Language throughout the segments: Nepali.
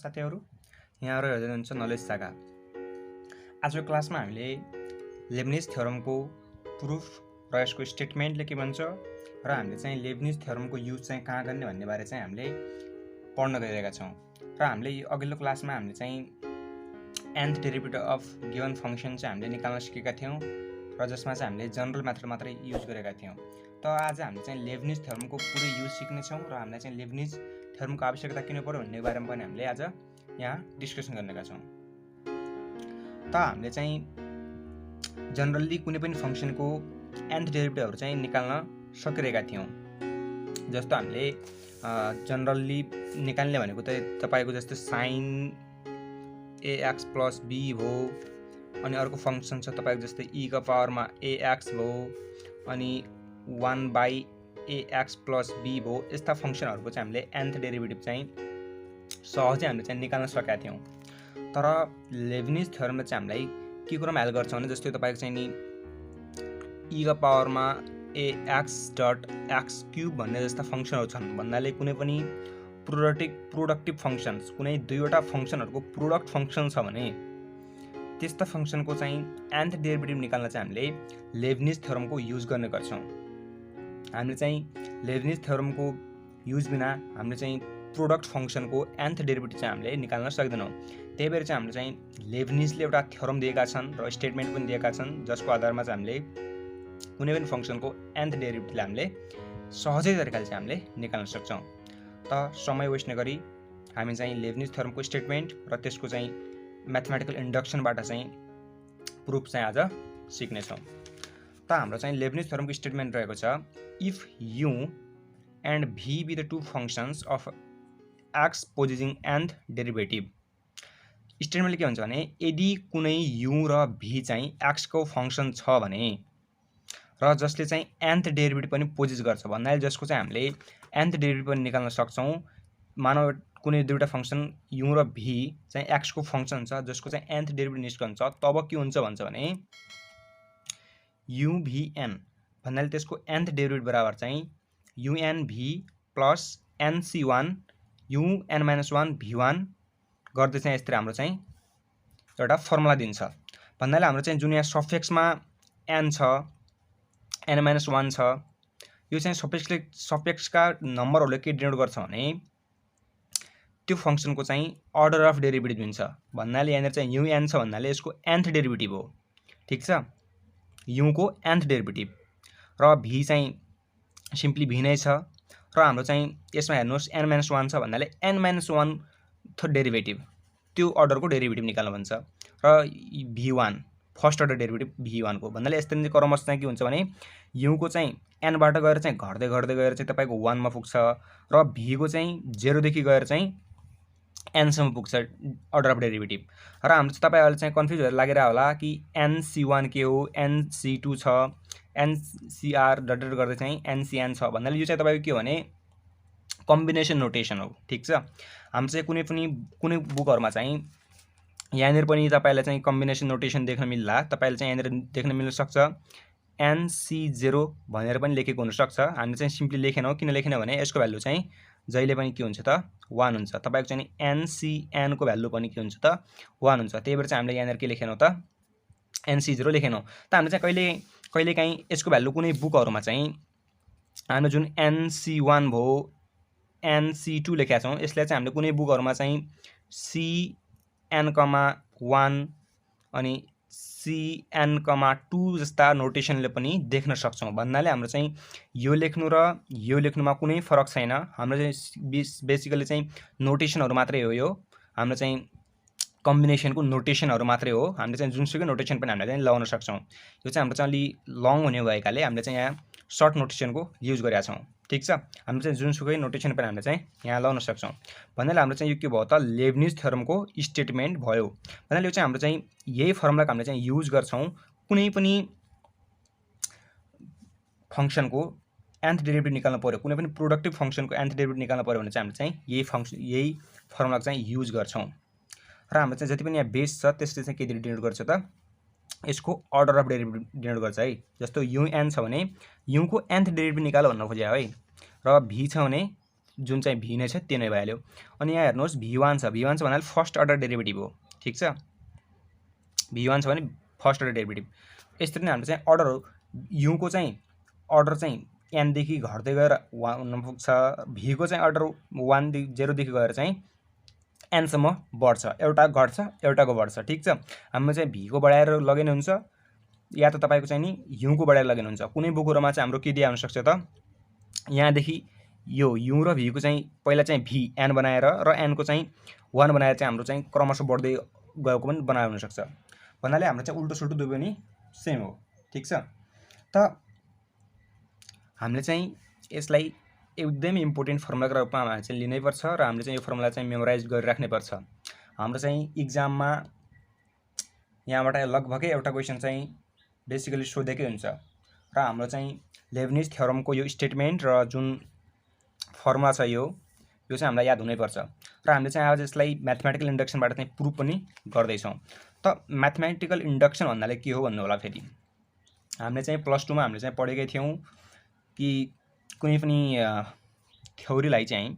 साथीहरु यहाँहरु हेर्दै हुनुहुन्छ नलेज सागा। आजको क्लासमा हामीले लेब्निज थ्योरमको प्रुफ र यसको स्टेटमेन्टले के भन्छ र हामीले चाहिँ लेब्निज थ्योरमको युज चाहिँ कहाँ गर्ने भन्ने बारे चाहिँ हामीले पढ्न गइरहेका छौं। र हामीले अघिल्लो क्लासमा हामीले चाहिँ nth derivative of given function चाहिँ हामीले निकाल्न सिकेका थियौं र जसमा चाहिँ हामीले जनरल मेथड मात्रै युज गरेका थियौं। त आज हामीले चाहिँ लेब्निज थ्योरमको पुरै युज सिक्ने छौं र हामीले चाहिँ लेब्निज थ्योरमको आवश्यकता किन पर्यो भन्ने बारेमा पनि हामीले आज यहाँ डिस्कसन गर्नेका छौं। त हामीले चाहिँ जनरली कुनै पनि फंक्सनको nth डेरिभेटिभहरु चाहिँ निकाल्न सकिरहेका थियौं। जस्तो हामीले जनरली निकाल्ने भनेको त तपाईको जस्तो sin ax + b हो, अनि अर्को फंक्सन छ तपाईको जस्तै e को पावरमा ax हो, अनि 1/ax + b हो। यस्ता फंक्सनहरुको चाहिँ हामीले nth डेरिभेटिभ चाहिँ सहजै हामीले चाहिँ निकाल्न सकेका थियौं। तर लेब्निज थ्योरमले चाहिँ हामीलाई के कुरामा हेल्प गर्छ भने जस्तै तपाईको चाहिँ नि e को पावरमा ax.x³ भन्ने जस्ता फंक्सनहरु छन् भन्नाले कुनै पनि प्रोडक्टिभ फंक्शन्स कुनै दुईवटा फंक्सनहरुको प्रोडक्ट फंक्सन छ भने त्यस्ता फंक्सनको चाहिँ nth डेरिभेटिभ निकाल्न चाहिँ हामीले लेब्निज थ्योरमको युज गर्ने गर्छौं। हामीले चाहिँ लेब्निज थ्योरमको युज बिना हामीले चाहिँ प्रोडक्ट फंक्सनको nth डेरिभेटिभ चाहिँ हामीले निकाल्न सक्दैनौं। त्यही भएर चाहिँ हामीले चाहिँ लेब्निजले एउटा थ्योरम दिएका छन् र स्टेटमेन्ट पनि दिएका छन् जसको आधारमा चाहिँ हामीले कुनै पनि फंक्सनको nth डेरिभेटिभलाई हामीले सहजै तरिकाले चाहिँ हामीले निकाल्न सक्छौं। त समय वेस्ट नगरी हामी चाहिँ लेब्निज थ्योरमको स्टेटमेन्ट र त्यसको चाहिँ म्याथमेटिकल इन्डक्सनबाट चाहिँ प्रुफ चाहिँ आज सिक्ने छौं। त हाम्रो चाहिँ लेब्निज थ्योरमको स्टेटमेन्ट रहेको छ if u and v be the two functions of x possessing nth derivative। स्टेटमेन्टले के भन्छ भने यदि कुनै u र v चाहिँ x को फंक्सन छ भने र जसले चाहिँ nth डेरिभेटिभ पनि पोजेस गर्छ भन्नाले जसको चाहिँ हामीले nth डेरिभेटिभ पनि निकाल्न सक्छौं। मानव कुनै दुईटा फंक्सन u र v चाहिँ x को फंक्सन छ जसको चाहिँ nth डेरिभेटिभ निस्कन्छ तब के हुन्छ भन्छ भने u_v_n भन्नाले त्यसको nth डेरिभेटिभ बराबर चाहिँ u_n_v + nc1 u_n-1 v1 गर्दै चाहिँ यसरी हाम्रो चाहिँ एउटा फर्मुला दिन्छ। भन्नाले हाम्रो चाहिँ जुन यहाँ सफिक्समा n छ n-1 छ यो चाहिँ सफिक्सका नम्बरहरुले के डिनोट गर्छ भने त्यो फंक्सनको चाहिँ अर्डर अफ डेरिभेटिभ दिन्छ। भन्नाले यहाँ चाहिँ un छ भन्नाले यसको nth डेरिभेटिभ हो, ठीक छ, u को nth डेरिभेटिभ र v चाहिँ सिम्पली v नै छ र हाम्रो चाहिँ यसमा हेर्नुस् n-1 छ भन्नाले n-1 थ डेरिभेटिभ त्यो अर्डरको डेरिभेटिभ निकाल्न भन्छ र v1 first order derivative v1 को भन्नाले यस्तै क्रमश चाहिँ के हुन्छ भने u को चाहिँ n बाट गएर चाहिँ घट्दै गएर चाहिँ तपाईको 1 मा पुग्छ र v को चाहिँ 0 देखि गएर चाहिँ n सम्म पुग्छ अर्डर अफ डेरिभेटिभ। र हाम्रो चाहिँ तपाईहरुले चाहिँ कन्फ्युज भएर लागिरा होला कि nc1 के हो, nc2 छ, ncr डट गर्दै चाहिँ ncn छ भन्नाले यो चाहिँ तपाईको के हो भने कम्बिनेसन नोटेसन हो, ठीक छ। हाम्रो चाहिँ कुनै बुकहरुमा चाहिँ यहाँनिर पनि तपाईलाई चाहिँ कम्बिनेसन नोटेसन देख्न मिल्ला। तपाईले चाहिँ यहाँनिर देख्न मिल्न सक्छ nc0 भनेर पनि लेखेको हुन सक्छ। हामीले चाहिँ सिम्पली लेखेनौ, किन लेखेन भने यसको भ्यालु चाहिँ जहिले पनि के हुन्छ त 1 हुन्छ। तपाईको चाहिँ ncn को भ्यालु पनि के हुन्छ त 1 हुन्छ। त्यही भएर चाहिँ हामीले यहाँनिर के लेखेनौ त nc0 लेखेनौ। त हामीले चाहिँ कहिलेकाहीँ यसको भ्यालु कुनै बुकहरुमा चाहिँ हामीले जुन nc1 भो nc2 लेखेका छौं यसलाई चाहिँ हामीले कुनै बुकहरुमा चाहिँ cn,1 अनि cn,2 जस्ता नोटेसनले पनि देख्न सक्छौं। भन्नाले हाम्रो चाहिँ यो लेख्नु र यो लेख्नुमा कुनै फरक छैन। हाम्रो चाहिँ बेसिकली चाहिँ नोटेसनहरु मात्रै हो। यो हाम्रो चाहिँ कम्बिनेसनको नोटेसनहरु मात्रै हो। हामीले चाहिँ जुनसुकै नोटेसन पनि हामीले चाहिँ लगाउन सक्छौं। यो चाहिँ हाम्रो चाहिँ अलि लङ हुने भएकाले हामीले चाहिँ यहाँ सर्ट नोटेसनको युज गरेका छौं, ठीक छ। हामीले चाहिँ जुनसुकै नोटेसन पनि हामीले चाहिँ यहाँ लगाउन सक्छौं। भन्नाले हाम्रो चाहिँ यो के भयो त लेब्निज थ्योरमको स्टेटमेन्ट भयो। भन्नाले यो चाहिँ हाम्रो चाहिँ यही फर्मुलाको हामीले चाहिँ युज गर्छौं कुनै पनि फंक्सनको nth डेरिभेटिभ निकाल्न पर्यो, कुनै पनि प्रोडक्टिभ फंक्सनको nth डेरिभेटिभ निकाल्न पर्यो भने चाहिँ हामीले चाहिँ यही फर्मुलाको चाहिँ युज गर्छौं। र हाम्रो चाहिँ जति पनि यहाँ बेस छ त्यसले चाहिँ के डिनोट गर्छ त यसको अर्डर अफ डेरिभेटिभ डिनोट गर्छ है। जस्तो un छ भने u को nth डेरिभेटिभ निकाल भन्न खोजे है र v छ भने जुन चाहिँ भी नै छ त्यो नै भइहाल्यो। अनि यहाँ हेर्नुहोस् v1 छ, v1 छ भन्नाले फर्स्ट अर्डर डेरिभेटिभ हो, ठिक छ। v1 छ भने फर्स्ट अर्डर डेरिभेटिभ। यसरी नै हाम्रो चाहिँ अर्डर हो, युको चाहिँ अर्डर चाहिँ एनदेखि घट्दै गएर 1 हुन पुग्छ, भीको चाहिँ अर्डर 0 देखि गएर चाहिँ एनसम्म बढ्छ, एउटा घट्छ एउटाको बढ्छ, ठिक छ। हाम्रो चाहिँ भीको बढाएर लगे हुन्छ या त तपाईँको चाहिँ नि युको बढाएर लगे हुन्छ। कुनै बुकुरोमा चाहिँ हाम्रो के दिया हुनसक्छ त, यहाँदेखि यो यु र भीको चाहिँ पहिला चाहिँ भी एन बनाएर र एनको चाहिँ 1 बनाएर चाहिँ हाम्रो चाहिँ क्रमशः बढ्दै गएको पनि बनाएर हुनसक्छ। भन्नाले हाम्रो चाहिँ उल्टो सुल्टो दुई पनि सेम हो, ठिक छ। त हामीले चाहिँ यसलाई एकदमै इम्पोर्टेन्ट फर्मुलाको रूपमा हामीले चाहिँ लिनैपर्छ र हामीले चाहिँ यो फर्मुला चाहिँ मेमोराइज गरिराख्नैपर्छ। हाम्रो चाहिँ इक्जाममा यहाँबाट लगभगै एउटा क्वेसन चाहिँ बेसिकली सोधेकै हुन्छ र हाम्रो चाहिँ लेब्निज थ्योरमको यो स्टेटमेन्ट र जुन फर्मुला छ यो चाहिँ हामीलाई याद हुनैपर्छ र हामीले चाहिँ आज यसलाई म्याथमेटिकल इन्डक्सनबाट चाहिँ प्रुफ पनि गर्दैछौँ। त म्याथमेटिकल इन्डक्सन भन्नाले के हो भन्नु होला। फेरि हामीले चाहिँ प्लस 2 मा हामीले चाहिँ पढेकै थियौँ कि कुनै पनि थ्योरीलाई चाहिँ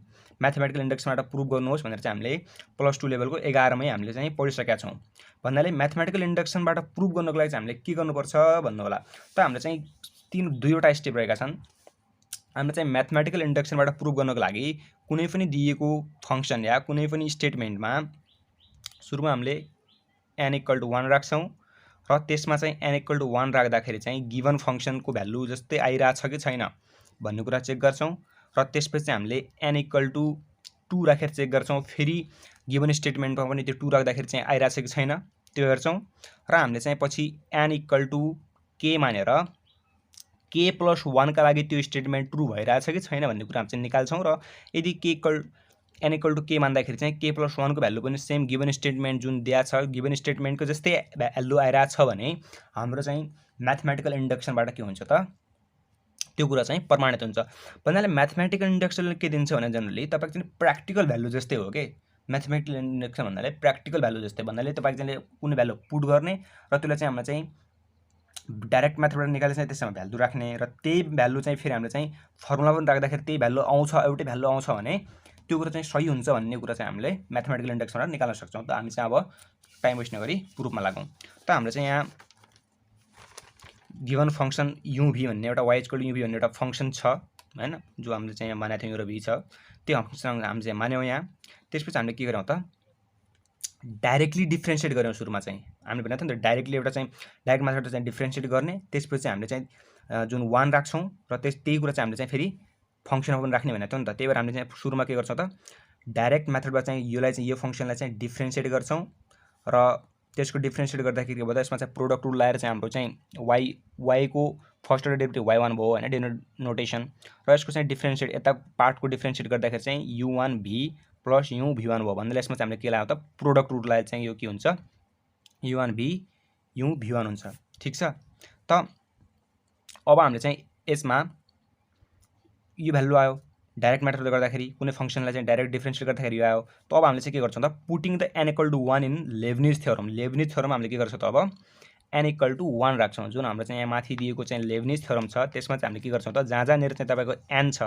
म्याथमेटिकल इन्डक्सनबाट प्रुफ गर्नुहोस् भनेर चाहिँ हामीले प्लस 2 लेभलको 11 मै हामीले चाहिँ पढिसकेका छौँ। भन्नाले म्याथमेटिकल इन्डक्सनबाट प्रुफ गर्नको लागि चाहिँ हामीले के गर्नुपर्छ भन्नु होला। त हामीले चाहिँ दुईवटा स्टेप रहेका छन्। हामीले चाहिँ म्याथमेटिकल इन्डक्सनबाट प्रुफ गर्नको लागि कुनै पनि दिएको फङ्सन या कुनै पनि स्टेटमेन्टमा सुरुमा हामीले n = 1 राख्छौँ र त्यसमा चाहिँ n = 1 राख्दाखेरि चाहिँ गिभन फङ्सनको भ्यालु जस्तै आइरहेछ कि छैन भन्ने कुरा चेक गर्छौँ र त्यसपछि हामीले n = 2 राखेर चेक गर्छौँ। फेरि गिभन स्टेटमेन्टमा पनि त्यो 2 राख्दाखेरि चाहिँ आइरहेछ कि छैन त्यो हेर्छौँ र हामीले चाहिँ पछि n = k मानेर k + 1 का लागि त्यो स्टेटमेन्ट ट्रु भइरहेछ कि छैन भन्ने कुरा हामी चाहिँ निकाल्छौँ र यदि n = k मान्दाखेरि चाहिँ k + 1 को भ्यालु पनि सेम गिभन स्टेटमेन्ट जुन दिया छ गिभन स्टेटमेन्टको जस्तै भ्यालु आइरहेछ भने हाम्रो चाहिँ म्याथमेटिकल इन्डक्सनबाट के हुन्छ त त्यो कुरा चाहिँ प्रमाणित हुन्छ। भन्नाले म्याथमेटिकल इन्डक्सनले के दिन्छ भने जनरली तपाईँको चाहिँ प्र्याक्टिकल भ्यालु जस्तै हो के। म्याथमेटिकल इन्डक्सन भन्नाले प्र्याक्टिकल भ्यालु जस्तै, भन्नाले तपाईँको चाहिँ कुनै भ्यालु पुट गर्ने र त्यसलाई चाहिँ हामीलाई चाहिँ डाइरेक्ट मेथडबाट निकालेर चाहिँ त्यसमा भ्यालु राख्ने र त्यही भ्यालु चाहिँ फेरि हामीले चाहिँ फर्मुला पनि राख्दाखेरि त्यही भ्यालु आउँछ, एउटै भ्यालु आउँछ भने त्यो कुरा चाहिँ सही हुन्छ भन्ने कुरा चाहिँ हामीले म्याथमेटिकल इन्डक्सनबाट निकाल्न सक्छौँ। त हामी चाहिँ अब टाइम वेस्ट नगरी प्रुफमा लागौँ। त हामीले चाहिँ यहाँ गिभन फङ्सन uv भन्ने एउटा y = uv भन्ने एउटा फङ्सन छ हैन, जो हामीले चाहिँ यहाँ मानेको थियौँ र v छ, त्यो फङ्सन हामी चाहिँ मान्यौँ यहाँ। त्यसपछि हामीले के गरौँ त डाइरेक्टली डिफ्रेन्सिएट गऱ्यौँ। सुरुमा चाहिँ हामीले भनेको थियौँ नि त डाइरेक्टली एउटा चाहिँ डाइरेक्ट मेथडबाट चाहिँ डिफ्रेन्सिएट गर्ने, त्यसपछि हामीले चाहिँ जुन 1 राख्छौँ र त्यही कुरा चाहिँ हामीले चाहिँ फेरि फङ्सनमा पनि राख्ने भनेको थियौँ नि त। त्यही भएर हामीले चाहिँ सुरुमा के गर्छौँ त डाइरेक्ट मेथडबाट चाहिँ यो फङ्सनलाई चाहिँ डिफ्रेन्सिएट गर्छौँ र त्यसको डिफ्रेन्सिएट गर्दाखेरि के भयो त यसमा चाहिँ प्रोडक्ट रुल लगाएर चाहिँ हाम्रो चाहिँ y को फर्स्ट अर्डर डेरिभेटिभ y1 भयो हैन डिनोटेसन, र यसको चाहिँ डिफ्रेन्सिएट यता पार्टको डिफ्रेन्सिएट गर्दाखेरि चाहिँ u1v + uv1 भयो। भन्नाले यसमा चाहिँ हामीले के लगायो त प्रोडक्ट रुल लगाएर चाहिँ यो के हुन्छ u1v uv1 हुन्छ, ठिक छ। त अब हामीले चाहिँ यसमा यो भ्यालु आयो डाइरेक्ट मेथडले गर्दाखेरि, कुनै फङ्सनलाई चाहिँ डाइरेक्ट डिफ्रेन्सिएट गर्दाखेरि यो आयो। त अब हामीले चाहिँ के गर्छौँ त putting the n = 1 in Leibniz theorem. Leibniz थ्योरममा हामीले के गर्छौँ त अब n = 1 राख्छौँ। जुन हाम्रो चाहिँ यहाँ माथि दिएको चाहिँ लेब्निज थ्योरम छ त्यसमा चाहिँ हामीले के गर्छौँ त जहाँनिर चाहिँ तपाईँको n छ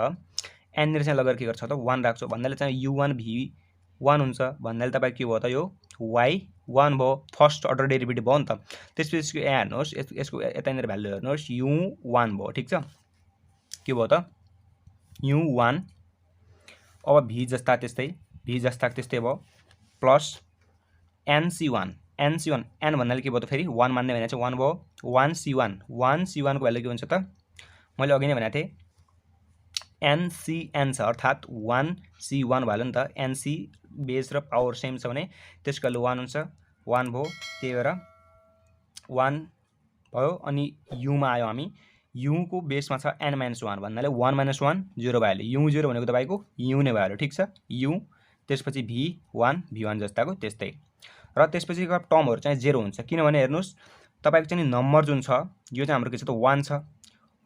n चाहिँ लगेर के गर्छौँ त 1 राख्छौँ। भन्नाले चाहिँ u1v1 हुन्छ, भन्नाले तपाईँ के भयो त यो y1 भयो, फर्स्ट अर्डर डेरिभेटिभ भयो नि त। त्यसपछि यहाँ हेर्नुहोस् यसको यतानिर भ्यालु हेर्नुहोस् u1 भयो, ठिक छ। के भयो त u1। अब v जस्ता त्यस्तै भयो प्लस nc1 n भन्नाले के भयो त फेरि 1 मान्ने भने चाहिँ 1 भयो, 1c1 को भ्यालु के हुन्छ त मैले अघि नै भनेको थिएँ ncn छ अर्थात् 1c1 भयो नि त। nc बेस र पावर सेम छ भने त्यसको भ्यालु 1 हुन्छ, 1 भयो, त्यही भएर 1 भयो। अनि युमा आयो हामी, u को बेसमा छ n-1 भन्नाले 1 - 1 0 भइहाल्यो। u0 भनेको तपाईँको u नै भइहाल्यो, ठिक छ u। त्यसपछि v1 जस्ताको त्यस्तै, र त्यसपछि टर्महरू चाहिँ 0 हुन्छ किनभने हेर्नुहोस् तपाईँको चाहिँ नम्बर जुन छ यो चाहिँ हाम्रो के छ त 1 छ,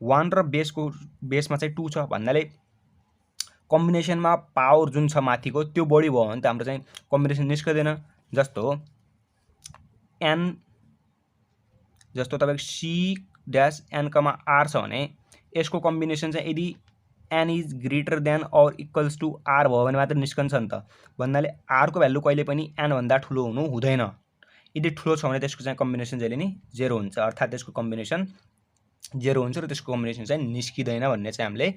1 र बेसमा चाहिँ 2 छ भन्नाले कम्बिनेसनमा पावर जुन छ माथिको त्यो बढी भयो भने त हाम्रो चाहिँ कम्बिनेसन निस्कदैन। जस्तो n जस्तो तपाईँको c-n, r छ भने यसको कम्बिनेसन चाहिँ यदि एन इज ग्रेटर देन और इक्वल्स टू आर भयो भने मात्र निस्कन्छ नि त। भन्नाले आरको भ्यालु कहिले पनि एनभन्दा ठुलो हुनु हुँदैन। यदि ठुलो छ भने त्यसको चाहिँ कम्बिनेसन जहिले नि 0 हुन्छ, अर्थात् त्यसको कम्बिनेसन 0 हुन्छ र त्यसको कम्बिनेसन चाहिँ निस्किँदैन भन्ने चाहिँ हामीले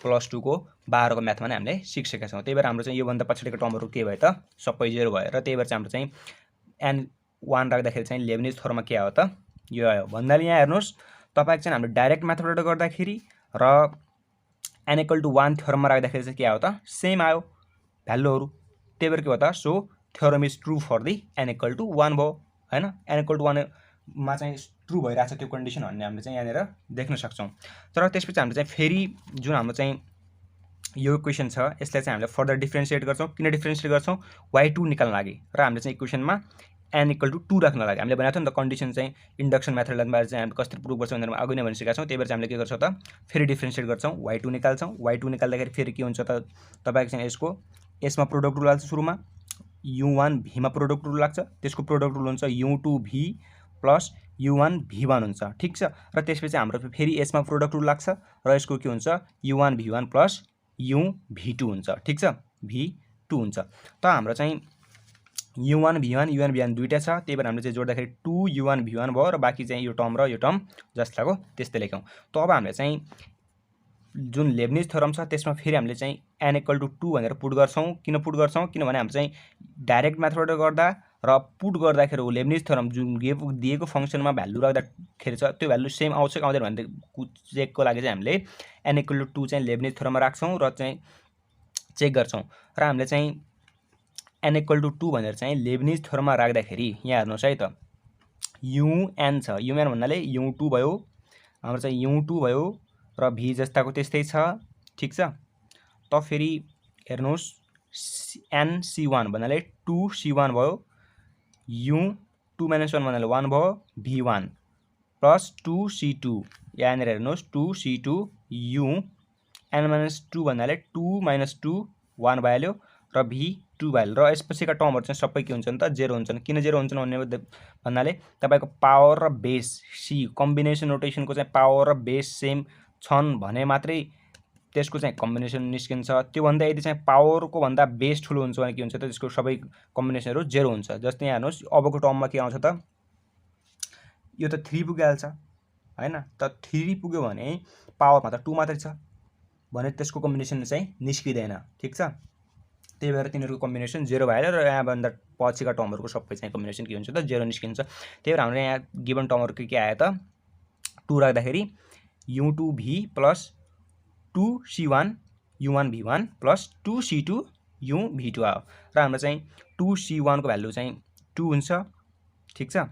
+2 को 12 को म्याथमा नै हामीले सिकिसकेका छौँ। त्यही भएर हाम्रो चाहिँ योभन्दा पछाडिको टर्महरू के भयो त सबै 0 भयो र त्यही भएर चाहिँ हाम्रो चाहिँ n1 राख्दाखेरि चाहिँ लेब्निज थ्योरममा के आयो त यो आयो। भन्नाले यहाँ हेर्नुहोस् तपाईँको चाहिँ हामीले डाइरेक्ट मेथडबाट गर्दाखेरि र n = 1 थ्योरममा राख्दाखेरि चाहिँ के आयो त सेम आयो भ्यालुहरू। त्यही भएर के भयो त so theorem is true for the n = 1 भयो हैन। n = 1 मा चाहिँ ट्रू भइरहेछ त्यो कन्डिसन भन्ने हामीले चाहिँ यहाँनिर देख्न सक्छौँ। तर त्यसपछि हामीले चाहिँ फेरि जुन हाम्रो चाहिँ यो इक्वेसन छ यसलाई चाहिँ हामीले फर्दर डिफ्रेन्सिएट गर्छौँ। किन डिफ्रेन्सिएट गर्छौँ y2 निकाल्न लागि र हामीले चाहिँ इक्वेसनमा n = 2 राख्न लागि। हामीले भनेको थियो नि त कन्डिसन चाहिँ इन्डक्सन मेथडबाट चाहिँ हामीले कसरी प्रुभ गर्छौँ भनेर अघि नै भनिसकेका छौँ। त्यही भएर चाहिँ हामीले के गर्छौँ त फेरि डिफ्रेन्सिएट गर्छौँ, y2 निकाल्छौँ। y2 निकाल्दाखेरि फेरि के हुन्छ त तपाईँको चाहिँ यसको यसमा प्रोडक्ट रुल लाग्छ, सुरुमा u1 v मा प्रोडक्ट रुल लाग्छ, त्यसको प्रोडक्ट रुल हुन्छ u2 v plus u1 v1 हुन्छ, ठिक छ। र त्यसपछि हाम्रो फेरि यसमा प्रोडक्ट रुल लाग्छ र यसको के हुन्छ u1 v1 plus u v2 हुन्छ, ठिक छ, v2 हुन्छ। त हाम्रो चाहिँ u1 v1 दुईटा छ, त्यही भएर हामीले चाहिँ जोड्दाखेरि 2u1 v1 भयो र बाँकी चाहिँ यो टर्म जस्ताको त्यस्तै लेख्यौँ। त अब हामीले चाहिँ जुन लेब्निज थ्योरम छ त्यसमा फेरि हामीले चाहिँ n = 2 भनेर पुट गर्छौँ। किन पुट गर्छौँ किनभने हामीले चाहिँ डाइरेक्ट मेथडबाट गर्दा र पुट गर्दाखेरि लेब्निज थ्योरम जुन दिएको फङ्सनमा भ्यालु राख्दाखेरि छ त्यो भ्यालु सेम आउँछ कि आउँदैन भन्ने चेकको लागि चाहिँ हामीले n = 2 चाहिँ लेब्निज थ्योरममा राख्छौँ र चाहिँ चेक गर्छौँ। र हामीले चाहिँ n = 2 भनेर चाहिँ लेब्निज थ्योरममा राख्दाखेरि यहाँ हेर्नुहोस् है त un छ, un भन्नाले u2 भयो, हाम्रो चाहिँ u2 भयो र v जस्ताको त्यस्तै छ, ठिक छ। त फेरि हेर्नुहोस् nc1 भन्नाले 2c1 भयो, u2 - 1 भन्नाले 1 भयो, v1 प्लस 2c2 यहाँनिर हेर्नुहोस् 2c2 u n - 2 भन्नाले 2 - 2 1 भइहाल्यो र v2 भइहाल्यो। र यसपछिका टर्महरू चाहिँ सबै के हुन्छन् त 0 हुन्छन्। किन 0 हुन्छन् भन्नाले तपाईँको पावर र बेस सी कम्बिनेसन रोटेसनको चाहिँ पावर र बेस सेम छन् भने मात्रै त्यसको चाहिँ कम्बिनेसन निस्किन्छ। त्योभन्दा यदि चाहिँ पावरको भन्दा बेस ठुलो हुन्छ भने के हुन्छ त त्यसको सबै कम्बिनेसनहरू 0 हुन्छ। जस्तै यहाँ हेर्नुहोस् अबको टर्ममा के आउँछ त यो त 3 पुगिहाल्छ हैन। त 3 पुग्यो भने पावरमा त 2 मात्रै छ भने त्यसको कम्बिनेसन चाहिँ निस्किँदैन, ठिक छ। त्यही भएर तिनीहरूको कम्बिनेसन 0 भइहाल्यो र यहाँभन्दा पछिका टर्महरूको सबै चाहिँ कम्बिनेसन के हुन्छ त 0 निस्किन्छ। त्यही भएर हाम्रो यहाँ गिभन टर्महरू के आयो त 2 राख्दाखेरि u2 v plus 2c1 u1 v1 plus 2c2 u v2 आयो। र हाम्रो चाहिँ 2c1 को भ्यालु चाहिँ 2 हुन्छ, ठिक छ।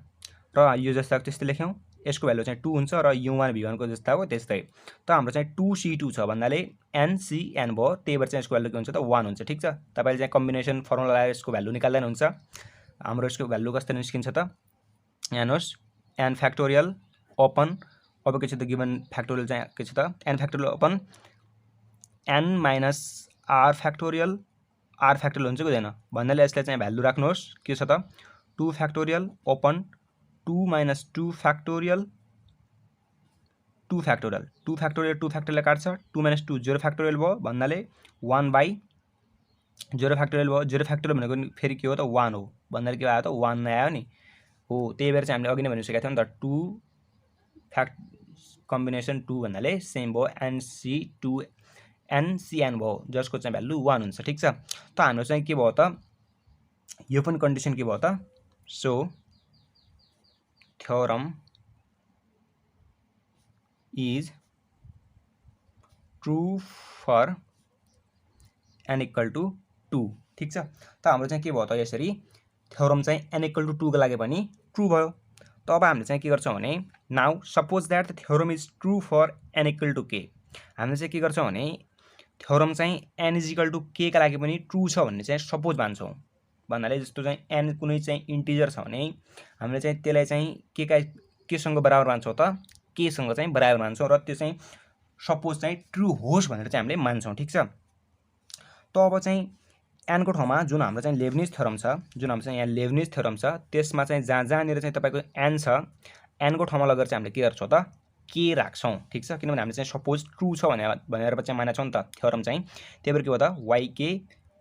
र यो जस्ताको त्यस्तै लेख्यौँ, यसको भ्यालु चाहिँ 2 हुन्छ र u1 v1 को जस्ताको त्यस्तै। त हाम्रो चाहिँ 2c2 छ भन्नाले ncn भयो, त्यही भएर चाहिँ यसको भ्यालु के हुन्छ त 1 हुन्छ, ठिक छ। तपाईँले चाहिँ कम्बिनेसन फर्मुला लगाएर यसको भ्यालु निकाल्दा नि हुन्छ। हाम्रो यसको भ्यालु कसरी निस्किन्छ त हेर्नुहोस् n फ्याक्टोरियल ओपन अब के छ त गिभन फ्याक्टोरियल चाहिँ के छ त n factorial open n - r factorial हुन्छ कि हुँदैन भन्नाले यसलाई चाहिँ भ्यालु राख्नुहोस् के छ त 2 factorial open 2 - 2 factorial 2 factorial 2 factorial काट्छ 2 - 2 0 फ्याक्टोरियल भयो भन्नाले 1/0 फ्याक्टोरियल भयो। 0 फ्याक्टोरियल भनेको फेरि के हो त 1 हो भन्नाले के आयो त 1 नै आयो नि हो। त्यही भएर चाहिँ हामीले अघि नै भनिसकेका थियौँ नि त 2 कम्बिनेसन 2 भन्नाले सेम भयो ncn भयो जसको चाहिँ भ्यालु 1 हुन्छ, ठिक छ। त हाम्रो चाहिँ के भयो त यो पनि कन्डिसन के भयो त so theorem is true for n = 2, ठिक छ। त हाम्रो चाहिँ के भयो त यसरी थ्योरम चाहिँ n = 2 को लागि पनि ट्रू भयो। त अब हामीले चाहिँ के गर्छौँ भने now suppose that the theorem is true for n = k। हामीले चाहिँ के गर्छौँ भने थ्योरम चाहिँ n = k का लागि पनि ट्रू छ भन्ने चाहिँ सपोज मान्छौँ। भन्नाले जस्तो चाहिँ n कुनै चाहिँ इन्टिजर छ भने हामीले चाहिँ त्यसलाई चाहिँ केसँग बराबर मान्छौँ त k सँग चाहिँ बराबर मान्छौँ र त्यो चाहिँ सपोज चाहिँ ट्रू होस् भनेर चाहिँ हामीले मान्छौँ, ठिक छ। त अब चाहिँ n को ठाउँमा जुन हाम्रो चाहिँ लेब्निज थ्योरम छ त्यसमा चाहिँ जहाँनिर चाहिँ तपाईँको n छ n को ठाउँमा लगेर चाहिँ हामीले के गर्छौँ त के राख्छौँ ठीक छ किनभने हामीले चाहिँ सपोज ट्रु छ भनेर चाहिँ मानेको छौँ नि त थ्योरम चाहिँ त्यही भएर के भयो त YK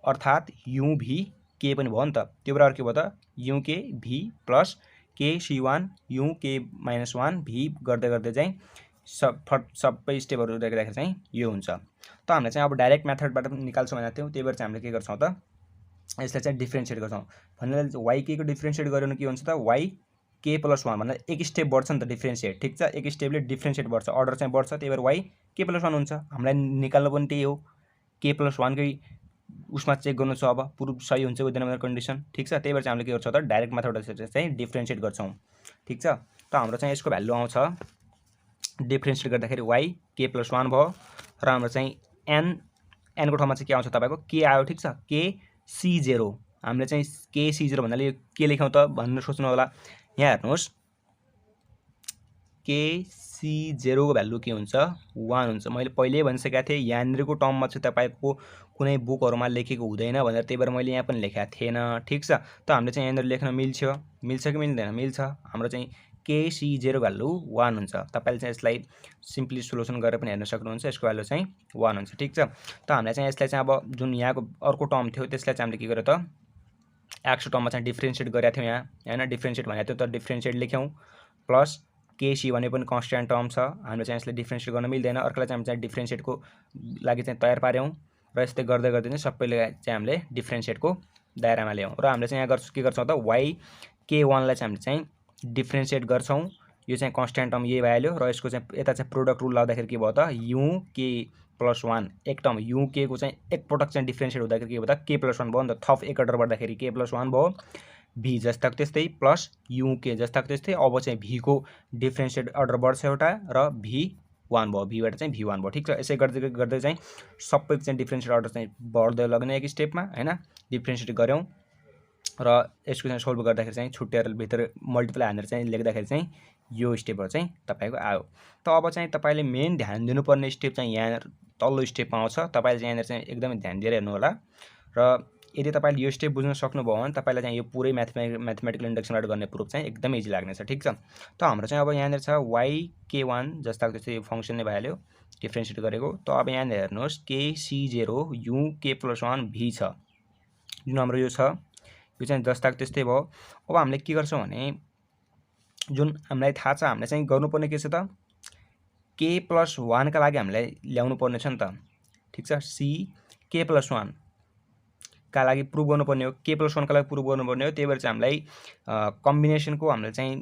अर्थात् UVK पनि भयो नि त त्यो बराबर के भयो त UK V plus KC1 UK - 1 V गर्दै गर्दै चाहिँ सबै स्टेपहरू राख्दाखेरि चाहिँ यो हुन्छ त हामीले चाहिँ अब डाइरेक्ट मेथडबाट निकाल्छौँ भनेको थियौँ त्यही भएर चाहिँ हामीले के गर्छौँ त यसलाई चाहिँ डिफ्रेन्सिएट गर्छौँ भन्नाले YK को डिफ्रेन्सिएट गर्यो भने के हुन्छ त YK + 1 भन्दा एक स्टेप बढ्छ नि त डिफ्रेन्सिएट ठीक छ एक स्टेपले डिफ्रेन्सिएट बढ्छ अर्डर चाहिँ बढ्छ त्यही भएर YK + 1 हुन्छ हामीलाई निकाल्नु पनि त्यही हो K + 1 कै उसमा चेक गर्नु छ अब प्रुफ सही हुन्छ विदिन अदर कन्डिसन ठीक छ त्यही भएर चाहिँ हामीले के गर्छौँ त डाइरेक्ट मेथडबाट चाहिँ डिफ्रेन्सिएट गर्छौँ ठीक छ त हाम्रो चाहिँ यसको भ्यालु आउँछ डिफ्रेन्सिएट गर्दाखेरि YK + 1 भयो र हाम्रो चाहिँ n को ठाउँमा चाहिँ के आउँछ तपाईँको के आयो ठीक छ KC0 हामीले चाहिँ KC0 भन्नाले यो के लेख्यौँ त भनेर सोच्नु होला यहाँ हेर्नुहोस् KC0 को भ्यालु के हुन्छ 1 हुन्छ मैले पहिल्यै भनिसकेको थिएँ यहाँनिरको टर्ममा चाहिँ तपाईँको कुनै बुकहरुमा लेखेको हुँदैन भनेर त्यही भएर मैले यहाँ पनि लेखेको थिएन ठीक छ त हामीले चाहिँ यहाँनिर लेख्न मिल्छ कि मिल्दैन मिल्छ हाम्रो चाहिँ KC0 भ्यालु 1 हुन्छ तपाईले चाहिँ यसलाई सिम्पली सोलुसन गरेर पनि हेर्न सक्नुहुन्छ यसको भ्यालु चाहिँ 1 हुन्छ ठीक छ त हामीले चाहिँ यसलाई चाहिँ अब जुन यहाँको अर्को टर्म थियो त्यसलाई चाहिँ हामीले के गर्यो त x टर्ममा चाहिँ डिफ्रेन्सिएट गरेका थियौँ यहाँ हैन डिफ्रेन्सिएट भनेको थियो त डिफ्रेन्सिएट लेख्यौँ प्लस KC भने पनि कन्स्ट्यान्ट टर्म छ हामीले चाहिँ यसले डिफ्रेन्सिएट गर्न मिल्दैन अर्कोलाई चाहिँ हामी चाहिँ डिफ्रेन्सिएटको लागि चाहिँ तयार पार्यौँ र यस्तै गर्दै गर्दै चाहिँ सबैले चाहिँ हामीले डिफ्रेन्सिएटको दायरामा ल्यायौँ र हामीले चाहिँ यहाँ के गर्छौँ त YK1 लाई चाहिँ हामीले चाहिँ डिफ्रेन्सिएट गर्छौँ यो चाहिँ कन्स्ट्यान्ट टर्म यही भइहाल्यो र यसको चाहिँ यता चाहिँ प्रोडक्ट रुल लाउँदाखेरि के भयो त UK + 1 एक टर्म UK को चाहिँ एक पटक चाहिँ डिफ्रेन्सिएट हुँदाखेरि के भयो त K + 1 भयो नि त थप एक अर्डर बढ्दाखेरि K + 1 भयो V जस्ताको त्यस्तै प्लस UK जस्ताको त्यस्तै अब चाहिँ V को डिफ्रेन्सिएट अर्डर बढ्छ एउटा र V1 भयो V बाट चाहिँ V1 भयो ठीक छ यसै गर्दै गर्दै चाहिँ सबै चाहिँ डिफ्रेन्सिएट अर्डर चाहिँ बढ्दै लग्ने एक स्टेपमा हैन डिफ्रेन्सिएट गर्यौं र यसको चाहिँ सोल्भ गर्दाखेरि चाहिँ छुट्याएर भित्र मल्टिप्लाई हानेर चाहिँ लेख्दाखेरि चाहिँ यो स्टेपहरु चाहिँ तपाईको आयो त अब चाहिँ तपाईले मेन ध्यान दिनुपर्ने स्टेप चाहिँ यहाँ तल्लो स्टेपमा आउँछ तपाईले चाहिँ यहाँनिर चाहिँ एकदमै ध्यान दिएर हेर्नु होला र यदि तपाईले यो स्टेप बुझ्न सक्नुभयो भने तपाईलाई चाहिँ यो पुरै म्याथमेटिकल इन्डक्सनबाट गर्ने प्रुफ चाहिँ एकदमै इजी लाग्नेछ ठीक छ त हाम्रो चाहिँ अब यहाँनिर छ YK1 जस्ताको त्यस्तै फंक्सन नै भइहाल्यो डिफ्रेन्सिएट गरेको त अब यहाँ हेर्नुहोस् KC0 UK + 1 V छ जुन हाम्रो यो छ यो चाहिँ जस्ताको त्यस्तै भयो अब हामीले के गर्छौं भने जुन हामीलाई थाहा छ हामीले चाहिँ गर्नुपर्ने के छ त K + 1 का लागि हामीलाई ल्याउनु पर्ने छ नि त ठीक छ C K + 1 का लागि प्रुफ गर्नुपर्ने हो K + 1 का लागि प्रुफ गर्नुपर्ने हो त्यही भएर चाहिँ हामीलाई कम्बिनेसनको हामीले चाहिँ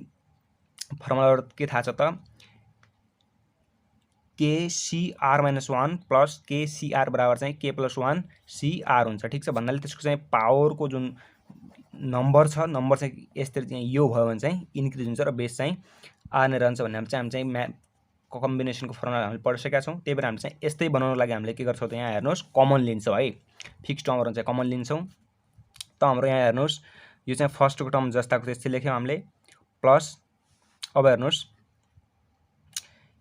फर्मुला के थाहा छ त KCR - 1 + KCR बराबर चाहिँ K + 1 CR हुन्छ ठीक छ भन्नाले त्यसको चाहिँ पावरको जुन नम्बर छ नम्बर चाहिँ यसरी चाहिँ यो भयो भने चाहिँ इन्क्रिज हुन्छ र बेस चाहिँ आर नै रहन्छ भन्ने हामी चाहिँ कम्बिनेसनको फर्मुला हामीले पढिसकेका छौं त्यही भएर हामी चाहिँ यस्तै बनाउनको लागि हामीले के गर्छौं त यहाँ हेर्नुहोस् कमन लिन्छौं है फिक्स टर्महरु चाहिँ कमन लिन्छौं त हाम्रो यहाँ हेर्नुहोस् यो चाहिँ फर्स्टको टर्म जस्ताको त्यस्तै लेख्यौं हामीले प्लस अब हेर्नुहोस्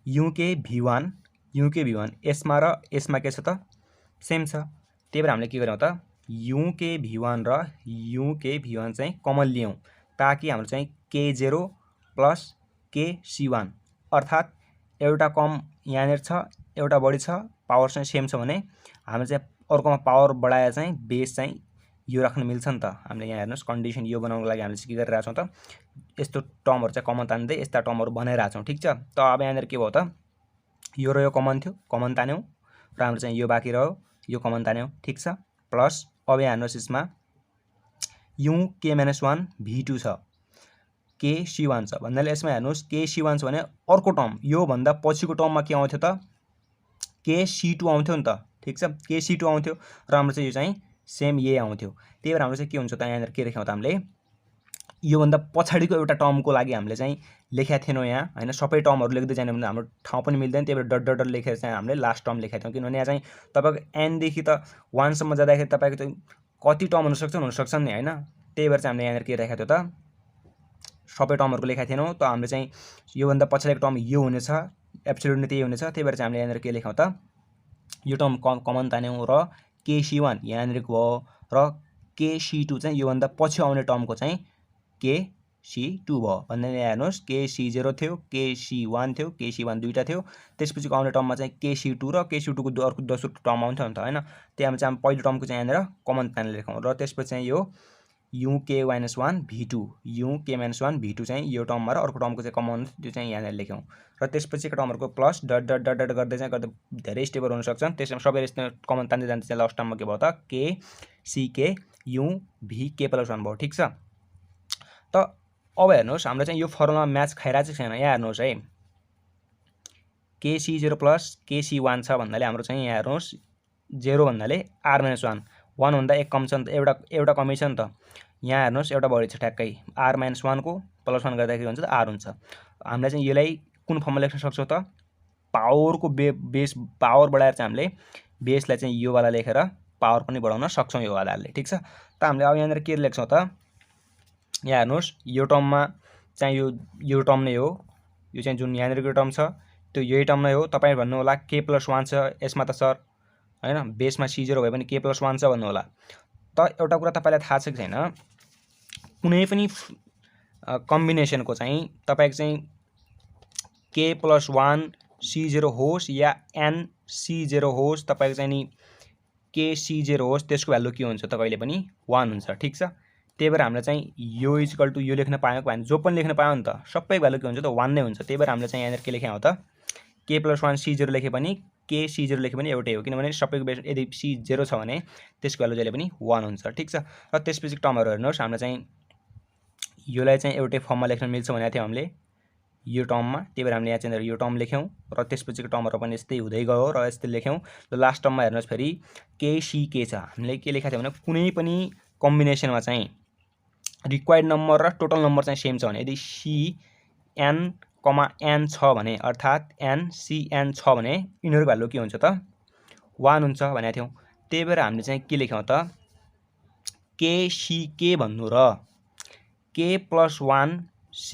UK V1 यसमा र यसमा के छ त सेम छ त्यही भएर हामीले के गर्यौं त UK V1 र UK V1 चाहिँ कमन लियौं ताकि हाम्रो चाहिँ K0 + KC1 अर्थात एउटा कम यहाँनिर छ एउटा बढी छ पावर चाहिँ सेम छ भने हामी चाहिँ अर्कोमा पावर बढाएर चाहिँ बेस चाहिँ यो राख्न मिल्छ नि त हामीले यहाँ हेर्नुस् कन्डिसन यो बनाउनको लागि हामीले के गरिरहेका छौं त यस्तो टर्महरु चाहिँ कमन तान्दै यस्ता टर्महरु बनाइरहेका छौं ठीक छ त अब यहाँनिर के भयो त यो र यो कमन थियो कमन तान्यौ र हाम्रो चाहिँ यो बाँकी रह्यो यो कमन तान्यौ ठीक छ प्लस अब यहाँ हेर्नुस् यसमा UK - 1 V2 छ KC1 छ भन्नाले यसमा हेर्नुस् KC1 छ भने अर्को टर्म यो भन्दा पछिको टर्ममा के आउँथ्यो त KC2 आउँथ्यो नि त ठीक छ KC2 आउँथ्यो र हाम्रो चाहिँ यो चाहिँ सेम यही आउँथ्यो त्यही भएर हाम्रो चाहिँ के हुन्छ त यहाँ के लेख्यौं त हामीले यो भन्दा पछाडीको एउटा टर्मको लागि हामीले चाहिँ लेखेका थिएनौं यहाँ हैन सबै टर्महरु लेख्दै जाने भने हाम्रो ठाउँ पनि मिल्दैन त्यही भएर डट डट डट लेखेर चाहिँ हामीले लास्ट टर्म लेखेका थियौं किनभने यहाँ चाहिँ तपाईको n देखि त 1 सम्म जाँदाखेरि तपाईको चाहिँ कति टर्म हुन सक्छ नि हैन त्यही भएर चाहिँ हामीले यहाँ के लेखेका थियौ त सबै टर्महरुको लेखेका थिएनौं त हामीले चाहिँ यो भन्दा पछाडिको टर्म यो हुनेछ एब्सोल्युटली त्यही हुनेछ त्यही भएर चाहिँ हामीले यहाँ के लेख्यौं त यो टर्म कमन तान्यौं र KC1 यहाँनिरको भयो र KC2 चाहिँ यो भन्दा पछि आउने टर्मको चाहिँ के KC2 भयो भन्दा यहाँ हेर्नुहोस् KC0 थियो, KC1 थियो, KC1 दुईवटा थियो। त्यसपछिको आउने टर्ममा चाहिँ KC2 र KC2 को अर्को दोस्रो टर्म आउँथ्यो नि त हैन। त्यही चाहिँ हामी पहिलो टर्मको चाहिँ यहाँनिर कमन तानेर लेखौँ र त्यसपछि चाहिँ यो UK-1 V2 UK-1 V2 चाहिँ यो टर्ममा र अर्को टर्मको चाहिँ कमन त्यो चाहिँ यहाँनिर लेख्यौँ र त्यसपछिको टर्महरुको plus dot dot dot dot गर्दै चाहिँ गर्दै धेरै स्टेपहरु हुन सक्छन्। त्यसमा सबै यस्तो कमन तान्दै जान्छ चाहिँ लास्ट टर्ममा के भयो त KCK UVK+1 भयो। ठीक छ। त अब हेर्नुहोस् हाम्रो चाहिँ यो फर्मुलामा म्याच खाइरहेको छैन। यहाँ हेर्नुहोस् है KC0 प्लस KC1 छ भन्नाले हाम्रो चाहिँ यहाँ हेर्नुहोस् 0 भन्नाले R-1 1 भन्दा एक कम छ नि त एउटा कमै छ नि त। यहाँ हेर्नुहोस् एउटा बढी छ ठ्याक्कै R-1 को +1 गर्दा के हुन्छ त R हुन्छ। हामीले चाहिँ यसलाई कुन फर्ममा लेख्न सक्छौं त पावरको बेस पावर बढाएर चाहिँ हामीले बेसलाई चाहिँ यो वाला लेखेर पावर पनि बढाउन सक्छौं यो वालाले। ठीक छ। त हामीले अब यहाँनिर के लेख्छौं त यहाँ हेर्नुहोस् यो टर्ममा चाहिँ यो टर्म नै हो। यो चाहिँ जुन यहाँनिरको टर्म छ त्यो यही टर्म नै हो। तपाई भन्नु होला K+1 छ यसमा त सर हैन बेसमा C0 भए पनि K+1 छ भन्नु होला। त एउटा कुरा तपाईलाई थाहा छ कि छैन कुनै पनि कम्बिनेसनको चाहिँ तपाईको चाहिँ K+1 C0 होस् या NC0 होस् तपाईको चाहिँ नि KC0 होस् त्यसको भ्यालु के हुन्छ त कहिले पनि 1 हुन्छ। ठीक छ। त्यही भएर हामीले चाहिँ यो इक्वल टु यो लेख्न पायौं भने जो पनि लेख्न पायौं नि त सबै भ्यालु के हुन्छ त 1 नै हुन्छ। त्यही भएर हामीले चाहिँ यहाँनिर के लेखे हो त K+1 C0 लेखे पनि KC0 लेखे पनि एउटै हो किनभने सबैको बेस यदि C0 छ भने त्यसको भ्यालु जहिले पनि 1 हुन्छ। ठीक छ। र त्यसपछि टर्महरु हेर्नुहोस् हामीले चाहिँ योलाई चाहिँ एउटै फर्ममा लेख्न मिल्छ भनेको थियौ हामीले यो टर्ममा। त्यही भएर हामीले यहाँ चाहिँ यो टर्म लेख्यौं र त्यसपछिको टर्महरु पनि यस्तै हुँदै गयो र यस्तै लेख्यौं। र लास्ट टर्ममा हेर्नुहोस् फेरि KCK छ। हामीले के लेखेका थियौ भने कुनै पनि कम्बिनेसनमा चाहिँ रिक्वायर्ड नम्बर र टोटल नम्बर चाहिँ सेम छ भने यदि CN, N छ भने अर्थात NCN छ भने यिनीहरुको भ्यालु के हुन्छ त 1 हुन्छ भनेको थियौ। त्यही भएर हामीले चाहिँ के लेख्यौं त KCK भन्नु र K+1 C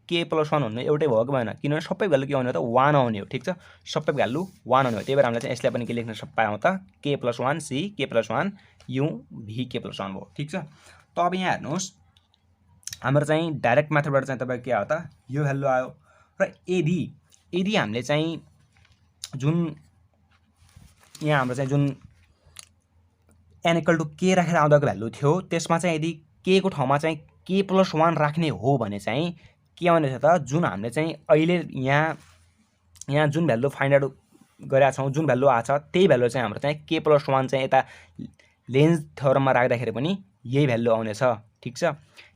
K+1 भन्नु एउटै भयो कि भएन किनभने सबै भ्यालु के आउने हो त 1 आउने हो। ठीक छ। सबै भ्यालु 1 आउने हो। त्यही भएर हामीले चाहिँ यसलाई पनि के लेख्न पायौं त K+1 C K+1 UVK+1 भयो। ठीक छ। त अब यहाँ हेर्नुहोस् हाम्रो चाहिँ डाइरेक्ट मेथडबाट चाहिँ तपाईको के आयो त यो भ्यालु आयो र यदि हामीले चाहिँ जुन यहाँ हाम्रो चाहिँ जुन n = k राखेर आउँदाको भ्यालु थियो त्यसमा चाहिँ यदि k को ठाउँमा चाहिँ K+1 राख्ने हो भने चाहिँ के आउने छ त जुन हामीले चाहिँ अहिले यहाँ जुन भ्यालु फाइन्ड आउट गरेका छौं जुन भ्यालु आछ त्यही भ्यालु चाहिँ हाम्रो चाहिँ K+1 चाहिँ यता लेन्ज थ्योरममा राख्दाखेरि पनि यही भ्यालु आउने छ। ठीक छ।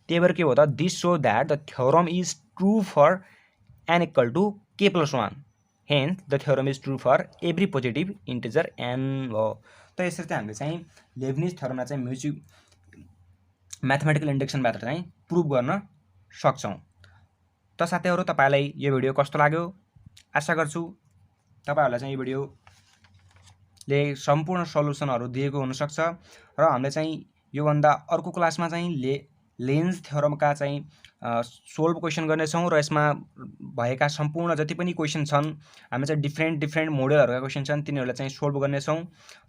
त्यही भएर के हो त this so that the theorem is true for n = K+1 hence the theorem is true for every positive integer n हो। त यसरी चाहिँ हामीले चाहिँ लेब्निज थ्योरमलाई चाहिँ म्याथमेटिकल इन्डक्सनबाट चाहिँ प्रुभ गर्न सक्छौं। त साथीहरु तपाईलाई यो भिडियो कस्तो लाग्यो आशा गर्छु तपाईहरुलाई चाहिँ यो भिडियोले सम्पूर्ण सल्युसनहरु दिएको हुन सक्छ र हामीले चाहिँ यो भन्दा अर्को क्लासमा चाहिँ लेन्ज थ्योरमका चाहिँ सोल्भ क्वेशन गर्ने छौं र यसमा भएका सम्पूर्ण जति पनि क्वेशन छन् हामी चाहिँ डिफरेन्ट मोडलहरुका क्वेशन छन् तिनीहरुलाई चाहिँ सोल्भ गर्ने छौं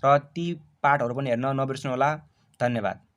र ती पार्टहरु पनि हेर्न नबिर्सनु होला। धन्यवाद।